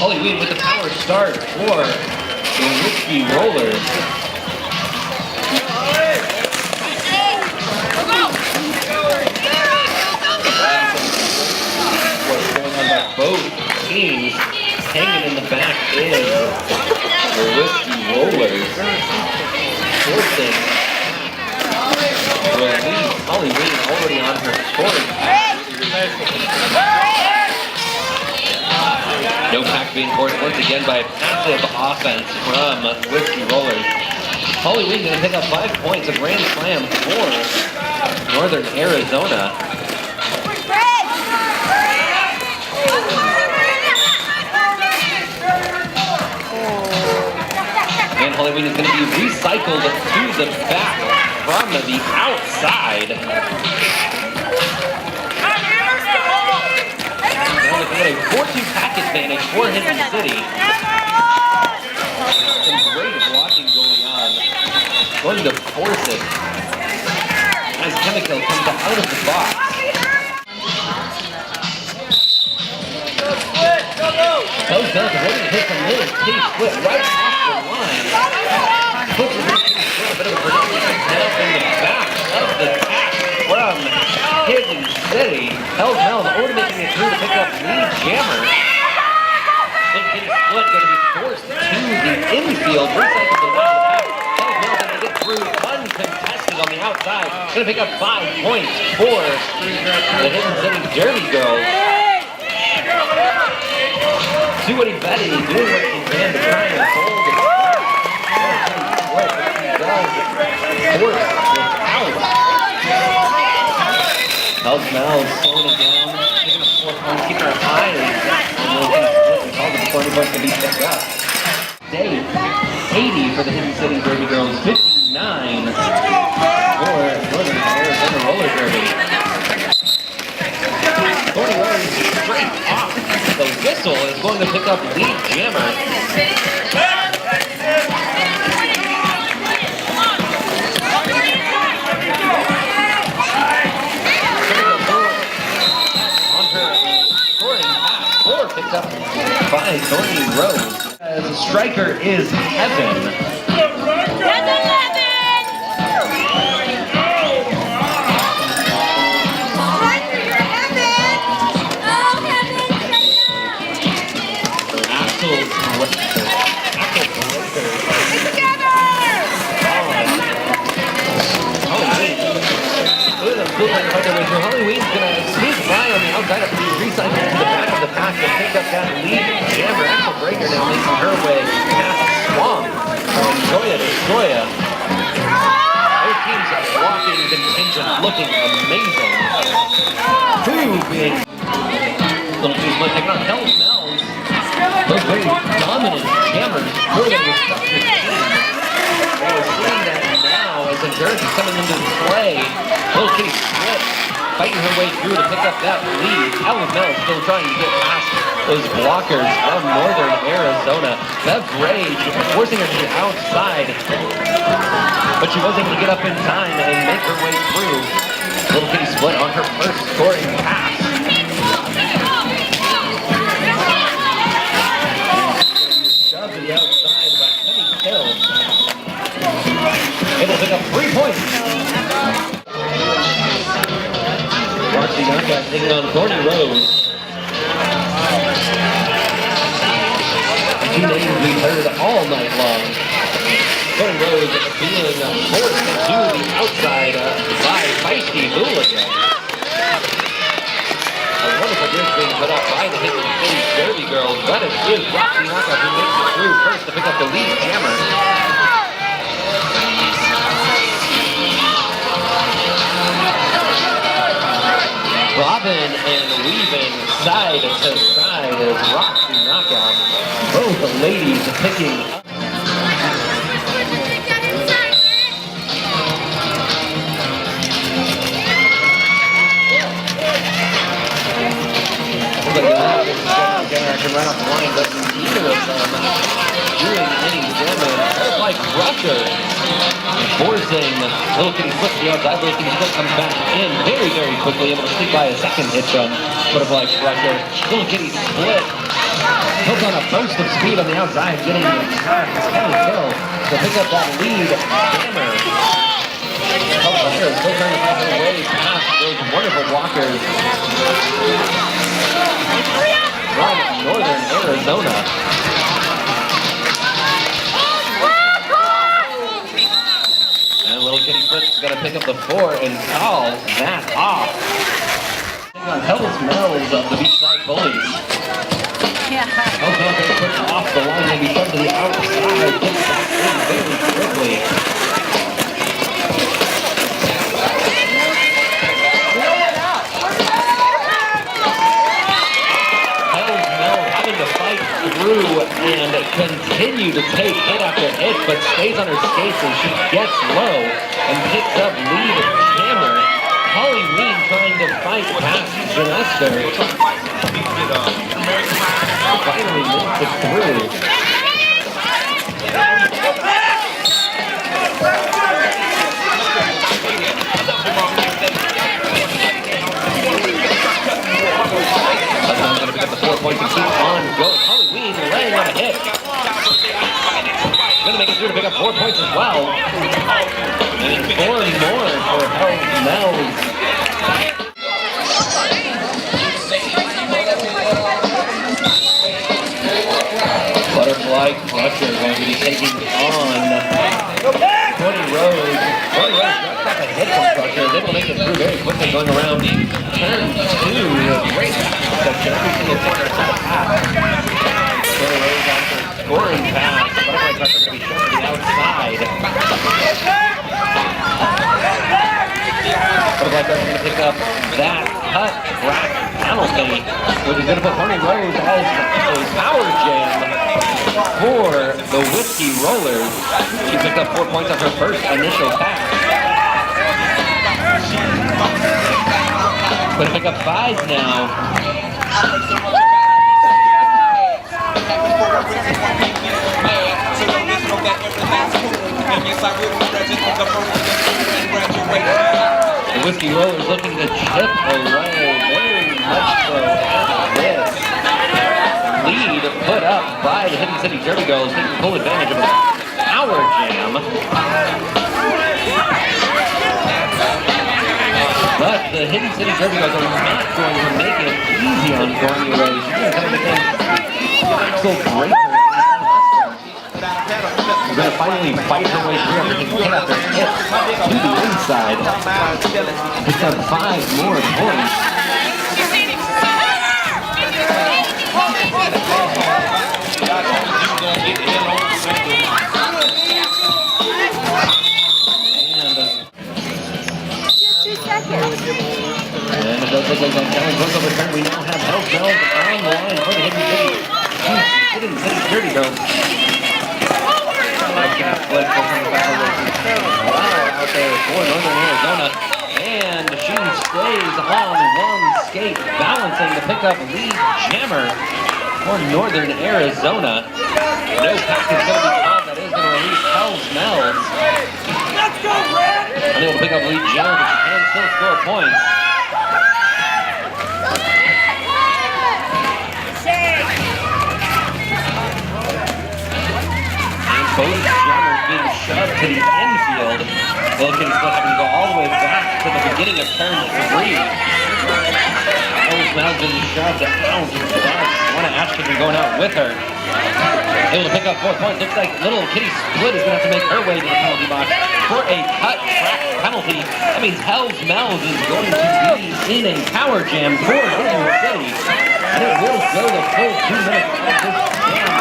Holly Weed with the power start for the Whiskey Rollers. What's going on by both teams? Hanging in the back is the Whiskey Rollers. Forcing release. Holly Weed already on her scoring path. No pack being forced once again by a passive offense from Whiskey Rollers. Holly Weed going to pick up 5 points, a grand slam for Northern Arizona. And Holly Weed is going to be recycled to the back from the outside. Now looking at a 4-2 pack advantage for Hidden City. Some great blocking going on. Going to force it as Chemical comes out of the box. Goes down to ready to hit from Lily. Kitty split right off the line. Puts it in a bit of a production now in the back of the pack from Hidden City. Hell's Mel's already making it through to pick up lead jammer. Little Kitty split going to be forced to the infield. Recycled to the back of the pack. Hell's Mel's going to get through uncontested on the outside. Going to pick up 5 points for the Hidden City Derby Girls. See what he Betty doing what she can to try and hold it. What he does, force without. Hell's Mel's slowing it down, taking a 4 points, keeping her high, and all the 40 points can be picked up. Dave, 80 for the Hidden City Derby Girls, 59 for Northern Arizona Roller Derby. 41 straight off. The whistle is going to pick up lead jammer. On her scoring pass, 4 picked up by Tony Rose. As a striker is Heaven. Holly Weed's going to sneak by on the outside of the recycle to the back of the pack to pick up that lead jammer. Axel Breaker now making her way past Swamp. Joya to Joya. Both teams walking contingent looking amazing. Proving. Little teams like taking on Hell's Mel's. Those very dominant jammers for the respective teams. We're seeing that now as Endurance is coming into play. Little Kitty split, fighting her way through to pick up that lead. Hell's Mel still trying to get past those blockers from Northern Arizona. Bev Rage forcing her to the outside, but she was able to get up in time and make her way through. Little Kitty split on her first scoring pass. Shoved to the outside by Penny Hill. Able to pick up 3 points. Roxy Knockout taking on Thorny Rose. Two names we've heard all night long. Thorny Rose being forced to the outside by Feisty Hooligan. A wonderful bridge being put up by the Hidden City Derby Girls, but it is Roxy Knockout who makes it through first to pick up the lead jammer. Bobbing and weaving side to side as Roxy Knockout. Both the ladies picking up. Right off the line, but neither of them doing any damage. Like Crusher forcing Little Kitty Flip to the outside. Little Kitty Flip comes back in very, very quickly, able to sneak by a second hit from Butterfly Crusher. Little Kitty Split Hills on a burst of speed on the outside, getting Kelly Hill to pick up that lead. Jammer. Hills still trying to find her way past those wonderful blockers from Northern Arizona. And little Kitty Flips got to pick up the 4 and call that off. On Hells Mills of the Beachside Bullies. Yeah. Hells Mills gets pushed off the line, maybe shoved to the outside, gets back in very quickly. Hells Mills having to fight through and continue to take hit after hit, but stays on her skates and she gets low and picks up lead Jammer. Holly Ween trying to fight past Janester. Finally makes it through. Hudson going to pick up the 4 points and keep on going. Holly Ween laying on a hit. Going to make it through to pick up 4 points as well. And 4 more for Hells Mills. Butterfly Crusher going to be taking on Cody Rose. Cody Rose drops off a hit from Crusher. They will make it through very quickly, going around turn 2. Great section. Every single corner has a pass. Cody Rose after scoring pass. Butterfly Crusher going to be shoved to the outside. Butterfly Crusher going to pick up that cut track penalty, which is going to put Pony Rose as a power jam for the Whiskey Rollers. She picked up 4 points off her first initial pass. Going to pick up 5 now. The Whiskey Rollers looking to chip away very much so after this. Lead put up by the Hidden City Derby Girls, taking full advantage of a power jam. But the Hidden City Derby Girls are not going to make it easy on Courtney Rose. She's going to come in Axel Breaker. She's going to finally fight her way through after taking hit after hit to the inside. Picks up 5 more points. And it does look like that challenge was overturned. We now have Hells Mills on the line for the Hidden City Dirty Girls. Split out there for Northern Arizona. And she stays on one skate, balancing to pick up lead Jammer for Northern Arizona. No pack is going to be called. That is going to release Hells Mills. Let's go, Red! Unable to pick up lead Jammer, but she can still score points. And both Jammers being shoved to the infield. Little Kitty still having to go all the way back to the beginning of turn 3. Hells Mills being shoved out. One of Ashton going out with her. Able to pick up 4 points. Looks like Little Kitty Split is going to have to make her way to the penalty box for a cut track penalty. That means Hells Mills is going to be in a power jam for Hidden City. And it will go the full 2 minutes of this jam.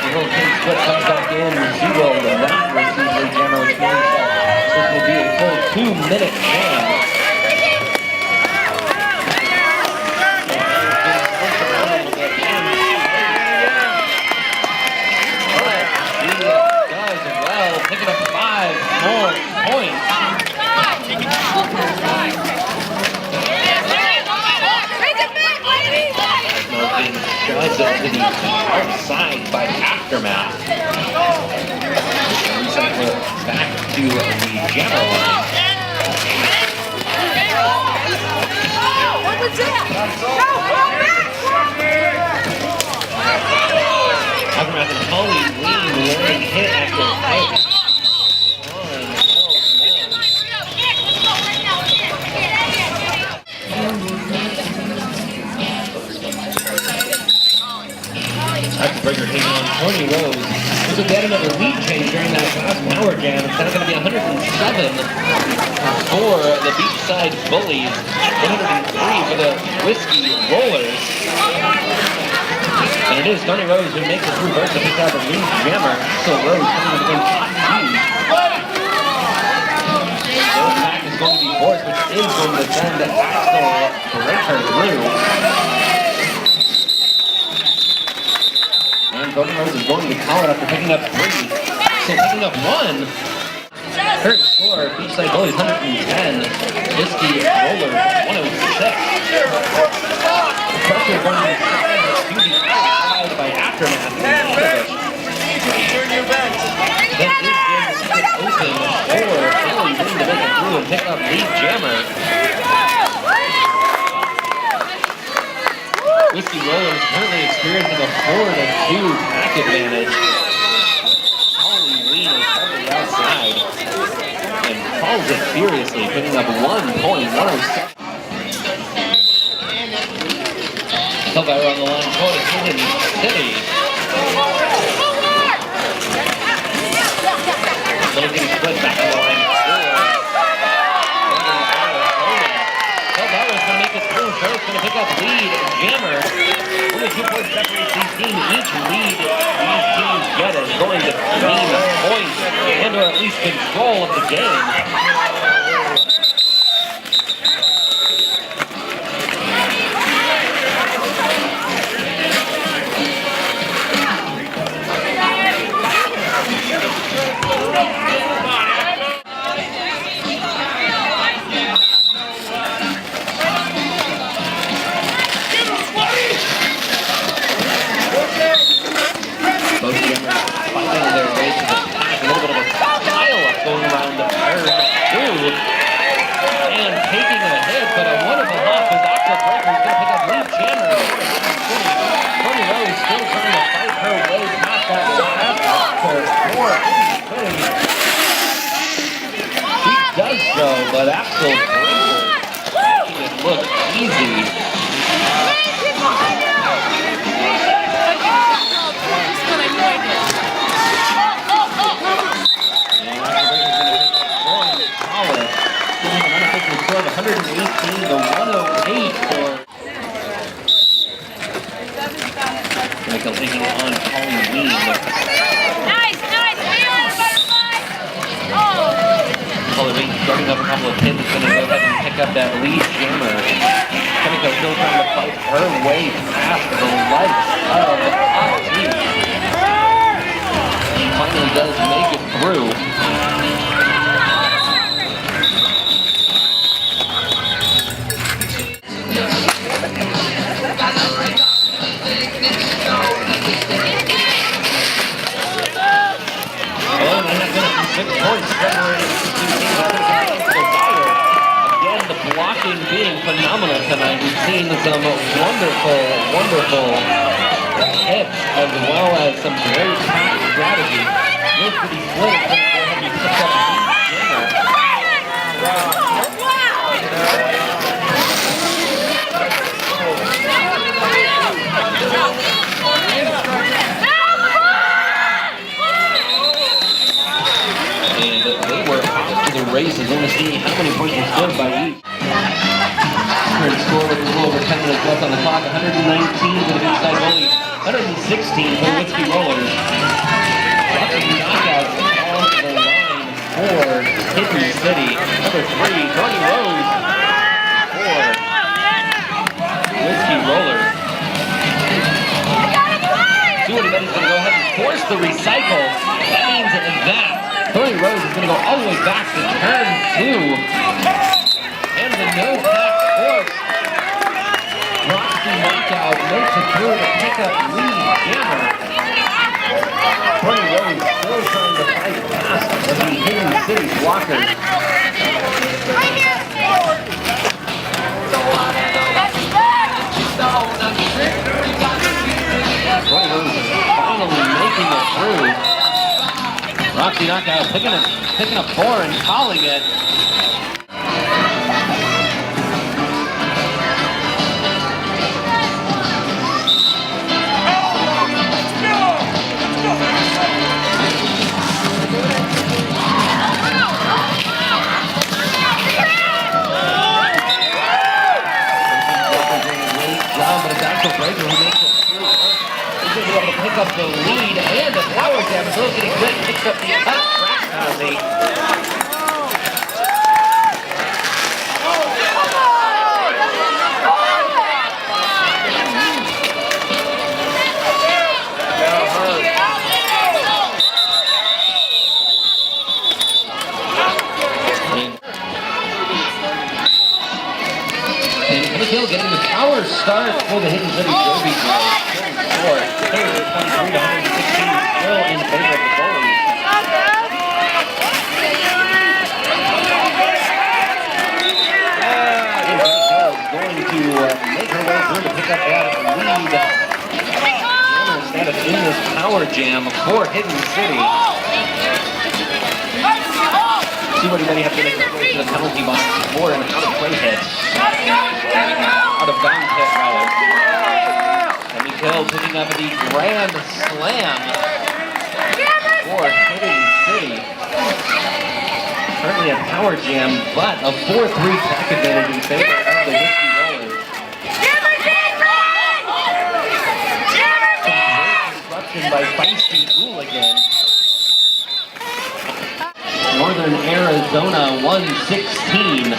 Little Kitty Split comes back in. She will not receive the jammer, which means this will be a full 2-minute jam. Picking up 5 more points. Being shoved to the outside by Aftermath. Recycle back to the jammer line. Aftermath and Holly Lee wearing hit after hit. Breaker taking on Tony Rose. So they had another lead change during that last power jam. It's now going to be 107 for the beachside Bullies, 103 for the Whiskey Rollers. And it is Tony Rose who makes his reverse to pick out the lead jammer. So Rose coming up against Hot The attack is going to be forced, which is going to send Axel Breaker through. And Tony Rose is going to call it after picking up 3. So picking up 1. Current score, beachside Bullies 110. Whiskey Rollers 106. Pressure going to be outside by Aftermath. That is going to open for Billy Green to make it through and pick up lead jammer. Whiskey Rollers currently experiencing a 4-2 pack advantage. Holly Ween is currently outside and calls it furiously, picking up 1 point, 107. Elvira on the line, going to Hidden City. Little getting split back to the line. Elvira's going to make it through first, going to pick up lead. Jammer, only 2 points separates these teams. Each lead these teams get is going to mean points and or at least control of the game. But Axel Breaker making it look easy. And 118 to 108 for Michael taking on Holly Ween. Holly starting up a couple of pins, going to go ahead and pick up that lead jammer. Kimiko still trying to fight her way past the likes of Hot Tea. She finally does make it through. Oh, and that's going to be 6 points separating the 2 teams. Again, the blocking being phenomenal tonight. We've seen some wonderful hits as well as some great pass strategy. Looks to be split. Go ahead and pick up the jammer. And they were off to the races. We're going to see how many points were scored by each. Current score with a little over 10 minutes left on the clock. 119 for the beachside Bullies, 116 for the Whiskey Rollers. Lots of knockouts on the line for Hidden City. Number 3, Tony Rose for Whiskey Rollers. See what anybody's going to go ahead and force the recycle. That means that Tony Rose is going to go all the way back to turn 2. And the no-pack force drops the knockout, makes it through to pick up lead jammer. Tony Rose still trying to fight fast as the Hidden City blockers. Roxy Knockout picking up 4 and calling it. But it's Axel Breaker who makes it through first. He's going to be able to pick up the lead and the power jam. Bill's getting good. Picks up the cut track penalty. Getting the power start for the Hidden City Derby score. 23 to 116, still in favor of the Bullies. Going to make her way through to pick up that lead. Jammer instead of in this power jam for Hidden City. See what he may have to make his way to the penalty box for an out-of-play hit. Out-of-bounds hit, rather. And Mikhail picking up the grand slam for Hidden City. Currently a power jam, but a 4-3 track advantage in favor of the Whiskey Rollers. Some great disruption by Feisty Hooligan. Northern Arizona 116.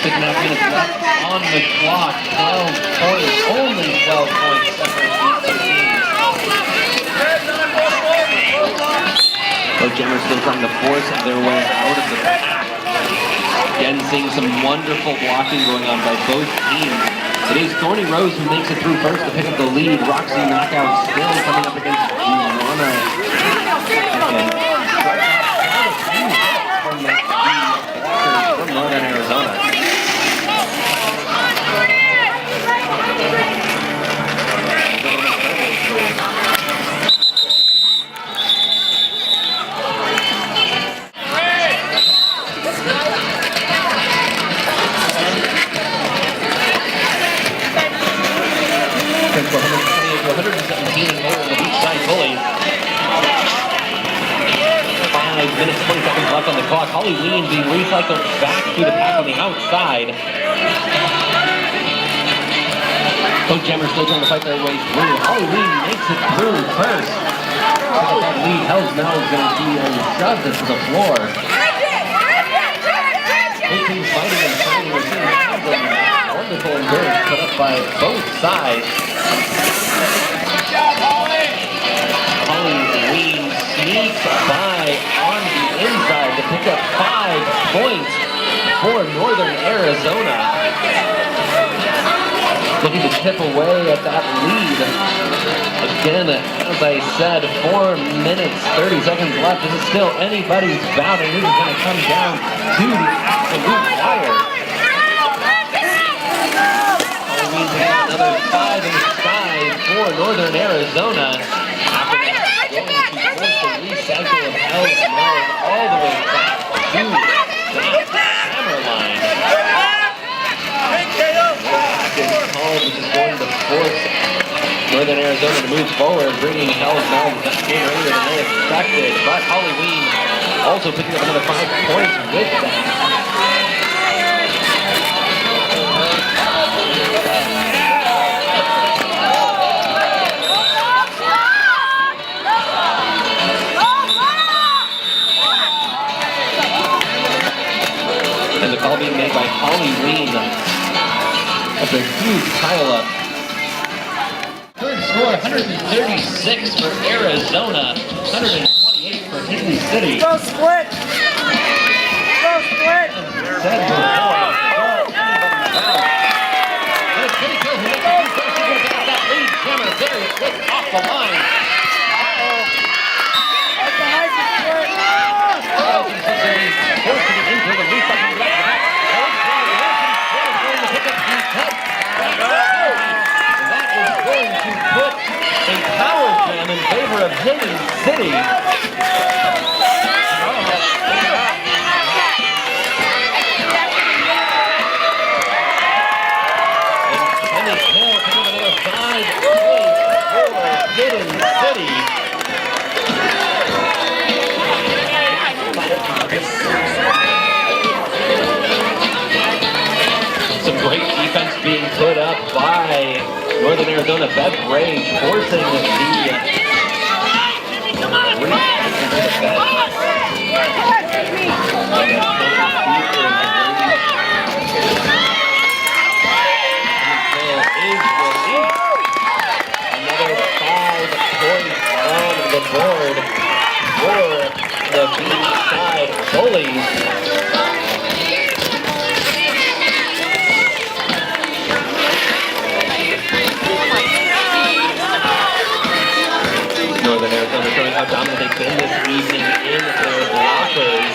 6.5 minutes left on the clock. 12 points, only 12 points separate these two teams. Both Jammers still trying to force their way out of the pack. Again, seeing some wonderful blocking going on by both teams. It is Thorny Rose who makes it through first to pick up the lead. Roxy Knockout still coming up against Juana. From Northern Arizona. To 117 in favor of the beach side Bullies. 5 minutes, 20 seconds left on the clock. Holly Ween being recycled back to the pack on the outside. Both Jammers still trying to fight their way through. Holly Ween makes it through first. That lead Hells now is going to be shoved to the floor. Both teams fighting and fighting. We're seeing wonderful endurance put up by both sides. Holly Ween sneaks by on the inside to pick up 5 points for Northern Arizona. Looking to chip away at that lead. Again, as I said, 4 minutes, 30 seconds left. This is still anybody's bout, and this is going to come down to the absolute wire. Holly Ween has another 5 inside for Northern Arizona. After that, going to force the recycle of Hell's Mouth all the way back to the hammer line. Which is going to force Northern Arizona to move forward, bringing Hell's Mouth back in earlier than they expected. But Holly Ween also picking up another 5 points with that. And the call being made by Holly Ween. That's a huge pile-up. Third score, 136 for Arizona, 128 for Hidden City. Go split! Go split! Said before, and it's pretty good. Who makes it through first? He's going to pick up that lead. Jammer very quick off the line. That's the high split! Forcing it into the recycling back to back. Going to pick up the cut. That is going to put a power jam in Arizona beverage forcing the another 5 points on the board for the beach side Bullies. Northern Arizona showing how dominant they've been this evening in their blockers.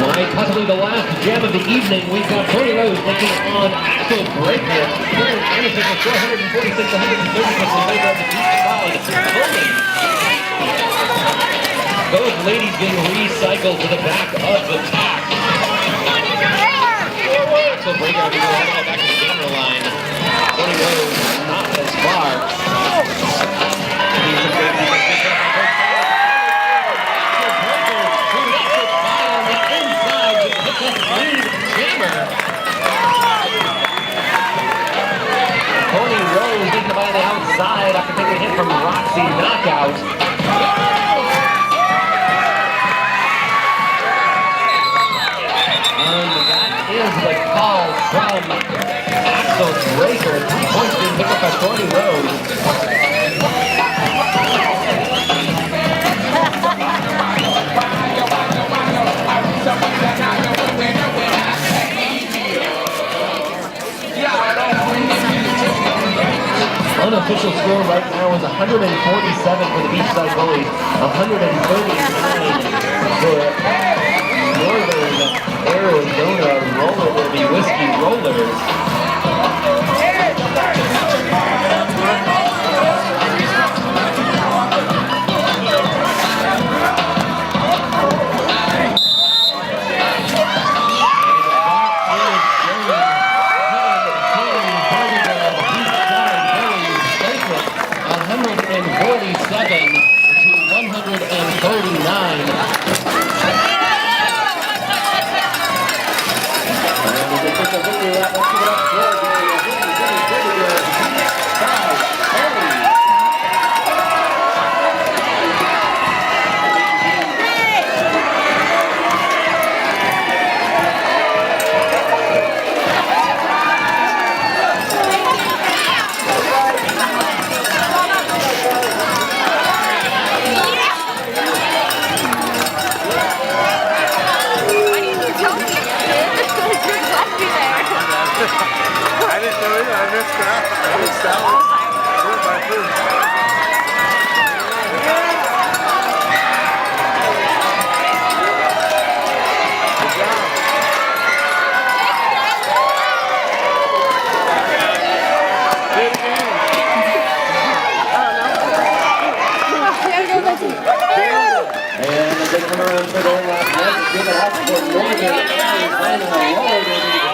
Might possibly the last jam of the evening. We've got Tony Rose taking on Axel Breaker. Anderson with 446, 130 in favor of the deep side. Bullies. Those ladies being recycled to the back of the pack. Axel Breaker having to go all the way back to the camera line. Tony Rose not as far. Needs some great defense. Tony Rose getting the ball on the outside after taking a hit from Roxy Knockout. And that is the call from Axel Breaker. 3 points being picked up by Tony Rose. Unofficial score right now is 147 for the Beachside Bullies, 139 for Northern Arizona Roller Derby Whiskey Rollers. And they come around for their last leg. Give it up for Northern Arizona.